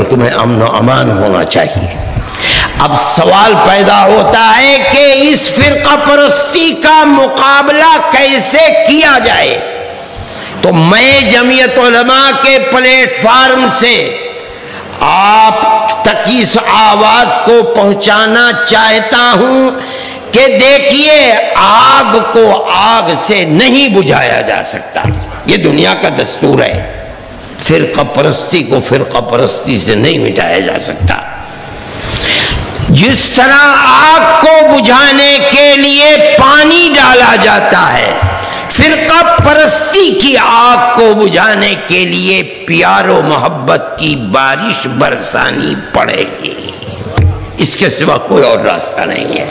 ملک میں امن و امان ہونا چاہیے۔ اب سوال پیدا ہوتا ہے کہ اس فرقہ پرستی کا مقابلہ کیسے کیا جائے؟ تو میں جمعیت علماء کے پلیٹ فارم سے آپ تک اس آواز کو پہنچانا چاہتا ہوں کہ دیکھیے، آگ کو آگ سے نہیں بجھایا جا سکتا، یہ دنیا کا دستور ہے۔ فرقہ پرستی کو فرقہ پرستی سے نہیں مٹایا جا سکتا۔ جس طرح آگ کو بجھانے کے لیے پانی ڈالا جاتا ہے، فرقہ پرستی کی آگ کو بجھانے کے لیے پیار و محبت کی بارش برسانی پڑے گی، اس کے سوا کوئی اور راستہ نہیں ہے۔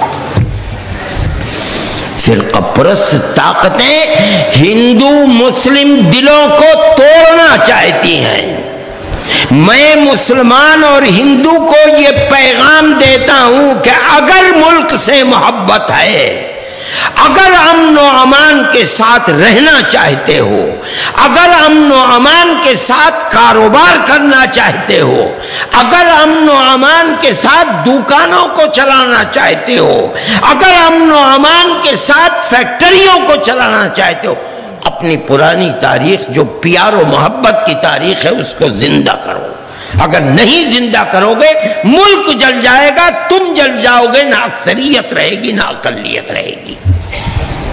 فرقہ پرست طاقتیں ہندو مسلم دلوں کو توڑنا چاہتی ہیں۔ میں مسلمان اور ہندو کو یہ پیغام دیتا ہوں کہ اگر ملک سے محبت ہے، اگر امن و امان کے ساتھ رہنا چاہتے ہو، اگر امن و امان کے ساتھ کاروبار کرنا چاہتے ہو، اگر امن و امان کے ساتھ دکانوں کو چلانا چاہتے ہو، اگر امن و امان کے ساتھ فیکٹریوں کو چلانا چاہتے ہو، اپنی پرانی تاریخ جو پیار و محبت کی تاریخ ہے اس کو زندہ کرو۔ اگر نہیں زندہ کرو گے ملک جل جائے گا، تم جل جاؤ گے، نہ اکثریت رہے گی نہ اقلیت رہے گی۔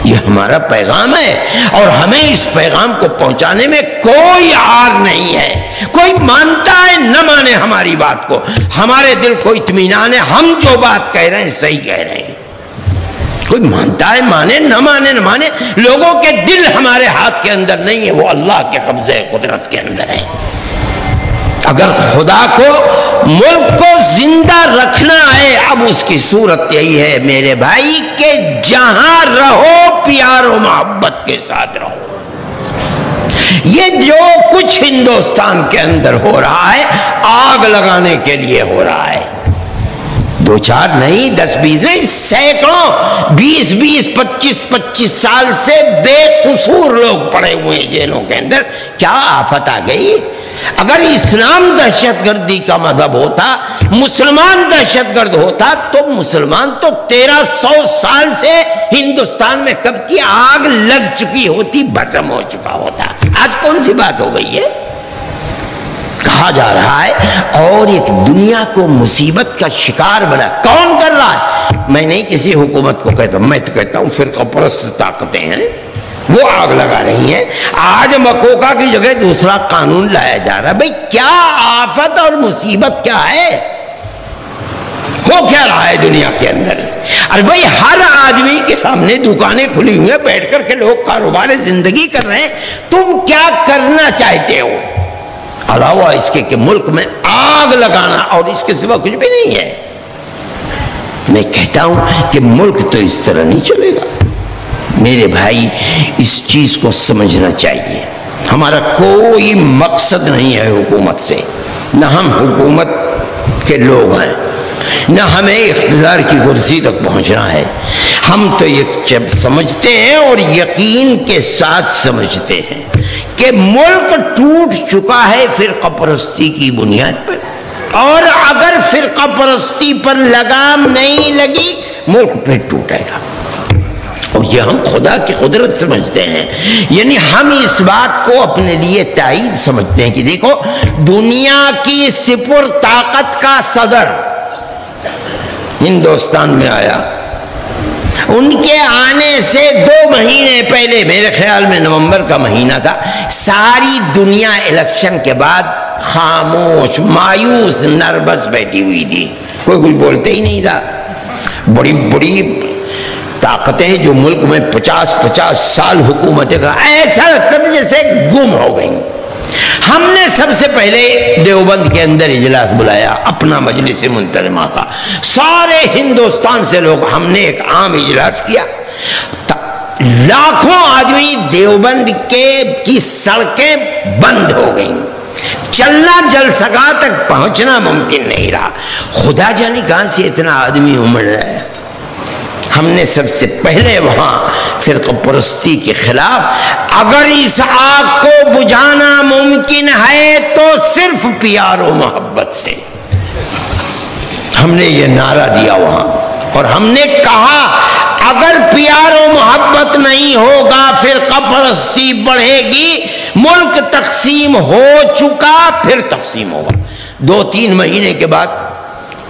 یہ ہمارا پیغام ہے اور ہمیں اس پیغام کو پہنچانے میں کوئی آر نہیں ہے۔ کوئی مانتا ہے نہ مانے ہماری بات کو، ہمارے دل کو اطمینان ہے، ہم جو بات کہہ رہے ہیں صحیح کہہ رہے ہیں۔ کوئی مانتا ہے مانے، نہ مانے نہ مانے، لوگوں کے دل ہمارے ہاتھ کے اندر نہیں ہے، وہ اللہ کے قبضے قدرت کے اندر ہے۔ اگر خدا کو ملک کو زندہ رکھنا ہے، اب اس کی صورت یہی ہے میرے بھائی کہ جہاں رہو پیار و محبت کے ساتھ رہو۔ یہ جو کچھ ہندوستان کے اندر ہو رہا ہے آگ لگانے کے لیے ہو رہا ہے، 2-4 نہیں، 10-20 نہیں، سینکڑوں، 20-20 25-25 سال سے بے قصور لوگ پڑے ہوئے ہیں جیلوں کے اندر۔ کیا آفت آ گئی؟ اگر اسلام دہشت گردی کا مذہب ہوتا، مسلمان دہشت گرد ہوتا، تو مسلمان تو 1300 سال سے ہندوستان میں کب کی آگ لگ چکی ہوتی، بھسم ہو چکا ہوتا۔ آج کون سی بات ہو گئی ہے؟ کہا جا رہا ہے اور ایک دنیا کو مصیبت کا شکار بنا۔ کون کر رہا ہے؟ میں نہیں کسی حکومت کو کہتا ہوں، میں تو کہتا ہوں فرقہ پرست طاقتیں ہیں، وہ آگ لگا رہی ہیں۔ آج مکوکا کی جگہ دوسرا قانون لایا جا رہا ہے۔ بھئی کیا آفت اور مصیبت کیا ہے؟ ہو کیا رہا ہے دنیا کے اندر؟ ارے بھئی ہر آدمی کے سامنے دکانیں کھلی ہوئی ہیں، بیٹھ کر کے لوگ کاروبار زندگی کر رہے ہیں، تم کیا کرنا چاہتے ہو؟ علاوہ اس کے کہ ملک میں آگ لگانا، اور اس کے سوا کچھ بھی نہیں ہے۔ میں کہتا ہوں کہ ملک تو اس طرح نہیں چلے گا۔ میرے بھائی اس چیز کو سمجھنا چاہیے، ہمارا کوئی مقصد نہیں ہے حکومت سے، نہ ہم حکومت کے لوگ ہیں، نہ ہمیں اقتدار کی کرسی تک پہنچنا ہے۔ ہم تو یہ سمجھتے ہیں اور یقین کے ساتھ سمجھتے ہیں کہ ملک ٹوٹ چکا ہے فرقہ پرستی کی بنیاد پر، اور اگر فرقہ پرستی پر لگام نہیں لگی ملک پھر ٹوٹے گا۔ اور یہ ہم خدا کی قدرت سمجھتے ہیں، یعنی ہم اس بات کو اپنے لیے تائید سمجھتے ہیں کہ دیکھو دنیا کی سپر طاقت کا صدر ہندوستان میں آیا، ان کے آنے سے 2 مہینے پہلے، میرے خیال میں نومبر کا مہینہ تھا، ساری دنیا الیکشن کے بعد خاموش، مایوس، نروس بیٹھی ہوئی تھی، کوئی کچھ بولتے ہی نہیں تھا۔ بڑی بڑی طاقتیں جو ملک میں 50-50 سال حکومتیں کر، ایسا لگتا تھا جیسے گم ہو گئیں۔ ہم نے سب سے پہلے دیوبند کے اندر اجلاس بلایا اپنا مجلس منتظمہ کا، سارے ہندوستان سے لوگ، ہم نے ایک عام اجلاس کیا، لاکھوں آدمی، دیوبند کی سڑکیں بند ہو گئیں، چلنا جلسگاہ تک پہنچنا ممکن نہیں رہا۔ خدا جانے کہاں سے اتنا آدمی امڑ رہا ہے۔ ہم نے سب سے پہلے وہاں فرقہ پرستی کے خلاف اگر اس آگ کو بجھانا ممکن ہے تو صرف پیار و محبت سے ہم نے یہ نعرہ دیا وہاں، اور ہم نے کہا اگر پیار و محبت نہیں ہوگا فرقہ پرستی بڑھے گی، ملک تقسیم ہو چکا پھر تقسیم ہوگا۔ 2-3 مہینے کے بعد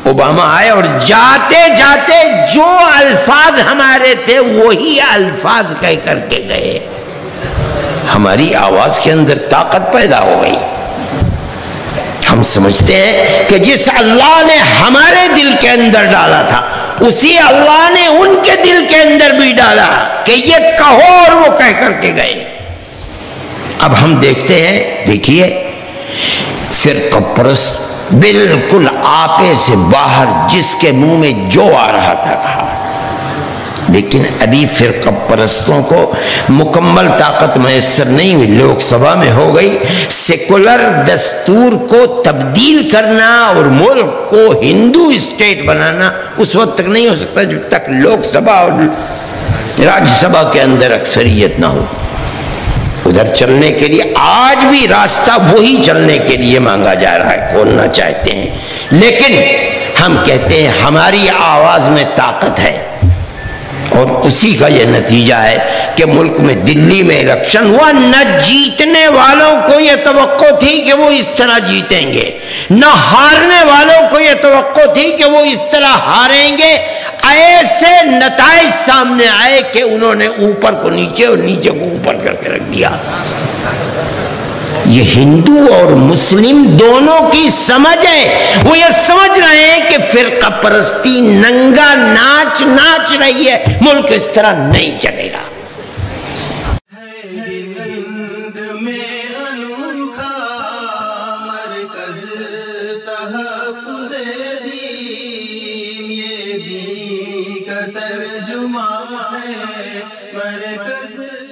اوباما آئے اور جاتے جاتے جو الفاظ ہمارے تھے وہی الفاظ کہہ کر کے گئے۔ ہماری آواز کے اندر طاقت پیدا ہو گئی۔ ہم سمجھتے ہیں کہ جس اللہ نے ہمارے دل کے اندر ڈالا تھا اسی اللہ نے ان کے دل کے اندر بھی ڈالا کہ یہ کہو، اور وہ کہہ کر کے گئے۔ اب ہم دیکھتے ہیں، دیکھیے فرقہ پرست بالکل آپے سے باہر جس کے منہ میں جو آ رہا تھا کہا، لیکن ابھی فرقہ پرستوں کو مکمل طاقت میسر نہیں ہوئی۔ لوک سبھا میں ہو گئی، سیکولر دستور کو تبدیل کرنا اور ملک کو ہندو اسٹیٹ بنانا اس وقت تک نہیں ہو سکتا جب تک لوک سبھا اور راجیہ سبھا کے اندر اکثریت نہ ہو۔ ادھر چلنے کے لیے آج بھی راستہ وہی چلنے کے لیے مانگا جا رہا ہے، کھولنا چاہتے ہیں، لیکن ہم کہتے ہیں ہماری آواز میں طاقت ہے، اور اسی کا یہ نتیجہ ہے کہ ملک میں دلی میں الیکشن ہوا، نہ جیتنے والوں کو یہ توقع تھی کہ وہ اس طرح جیتیں گے، نہ ہارنے والوں کو یہ توقع تھی کہ وہ اس طرح ہاریں گے۔ ایسے نتائج سامنے آئے کہ انہوں نے اوپر کو نیچے اور نیچے کو اوپر کر کے رکھ دیا۔ یہ ہندو اور مسلم دونوں کی سمجھ ہے، وہ یہ سمجھ رہے ہیں کہ فرقہ پرستی ننگا ناچ ناچ رہی ہے، ملک اس طرح نہیں چلے گا۔ ترجمہ ہے مرکز